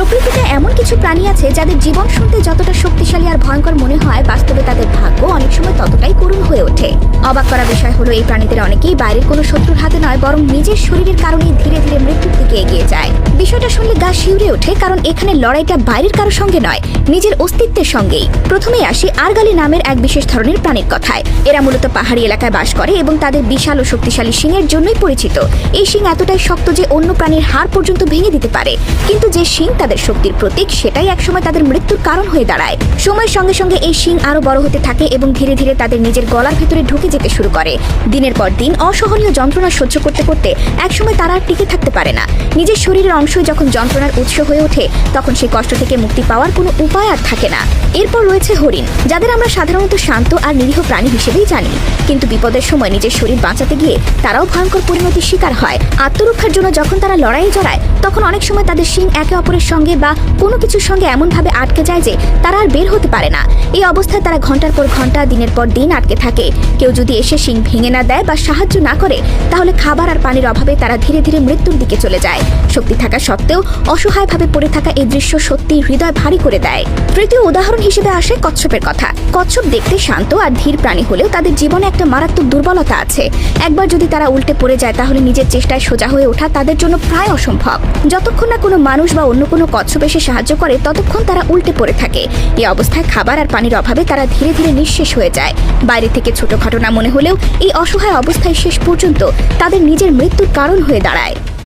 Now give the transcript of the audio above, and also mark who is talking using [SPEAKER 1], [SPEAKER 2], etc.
[SPEAKER 1] প্রকৃতিতে এমন কিছু প্রাণী আছে যাদের জীবন শুনতে যতটা শক্তিশালী আর ভয়ঙ্কর মনে হয়, বাস্তবে তাদের ভাগ্য অনেক সময় ততটাই করুণ হয়ে ওঠে। অবাক করা বিষয় হলো, এই প্রাণীদের অনেকেই বাইরের কোনো শত্রুর হাতে নয়, বরং নিজের শরীরের কারণে ধীরে ধীরে মৃত্যুর দিকে এগিয়ে যায়। বিষয়টা শুনলে গা শিউরে ওঠে, কারণ এখানে লড়াইটা বাইরের কারো সঙ্গে নয়, নিজের অস্তিত্বের সঙ্গেই। প্রথমেই আসি আরগালি নামের এক বিশেষ ধরনের প্রাণীর কথায়। এরা মূলত পাহাড়ি এলাকায় বাস করে এবং তাদের বিশাল ও শক্তিশালী শিংয়ের জন্যই পরিচিত। এই শিং এতটাই শক্ত যে অন্য প্রাণীর হাড় পর্যন্ত ভেঙে দিতে পারে। কিন্তু যে শিং তাদের শক্তির প্রতীক, সেটাই একসময় তাদের মৃত্যুর কারণ হয়ে দাঁড়ায়। সময়ের সঙ্গে সঙ্গে এই শিং আরো বড় হতে থাকে এবং ধীরে ধীরে তাদের নিজের গলার ভেতরে ঢুকে যেতে শুরু করে। দিনের পর দিন অসহনীয় যন্ত্রণা সহ্য করতে করতে একসময় তারা আর টিকে থাকতে পারে না। নিজের শরীরের অংশই যখন যন্ত্রণার উৎস হয়ে ওঠে, তখন সেই কষ্ট থেকে মুক্তি পাওয়ার কোনো উপায় আর থাকে না। এরপর রয়েছে হরিণ, যাদের আমরা সাধারণত শান্ত আর নিরীহ প্রাণী হিসেবেই জানি। কিন্তু বিপদের সময় নিজের শরীর বাঁচাতে গিয়ে তারাও ভয়ঙ্কর পরিণতির শিকার হয়। আত্মরক্ষার জন্য যখন তারা লড়াইয়ে জড়ায়, তখন অনেক সময় তাদের শিং একে অপরের সঙ্গে বা কোনো কিছুর সঙ্গে এমনভাবে আটকে যায় যে তারা আর বের হতে পারে না। এই অবস্থায় তারা ঘন্টার পর ঘন্টা, দিনের পর দিন আটকে থাকে। কেউ যদি এসে শিং ভেঙে না দেয় বা সাহায্য না করে, তাহলে খাবার আর পানির অভাবে তারা ধীরে ধীরে মৃত্যুর দিকে চলে যায়। শক্তি থাকা সত্ত্বেও অসহায়ভাবে পড়ে থাকা এই দৃশ্য সত্যি হৃদয় ভারী করে দেয়। তৃতীয় উদাহরণ হিসেবে আসে কচ্ছপের কথা। কচ্ছপ দেখতে শান্ত আর ধীর প্রাণী হলেও তাদের জীবনে একটা মারাত্মক দুর্বলতা আছে। একবার যদি তারা উল্টে পড়ে যায়, তাহলে নিজের চেষ্টায় সোজা হয়ে ওঠা তাদের জন্য প্রায় অসম্ভব। যতক্ষণ না কোনো মানুষ বা অন্য কোনো কচ্ছপ এসে সাহায্য করে, ততক্ষণ তারা উল্টে পড়ে থাকে। এই অবস্থায় খাবার আর পানির অভাবে তারা ধীরে ধীরে নিঃশেষ হয়ে যায়। বাইরে থেকে ছোট ঘটনা মনে হলেও এই অসহায় অবস্থায় শেষ পর্যন্ত তাদের নিজের মৃত্যুর কারণ হয়ে দাঁড়ায়।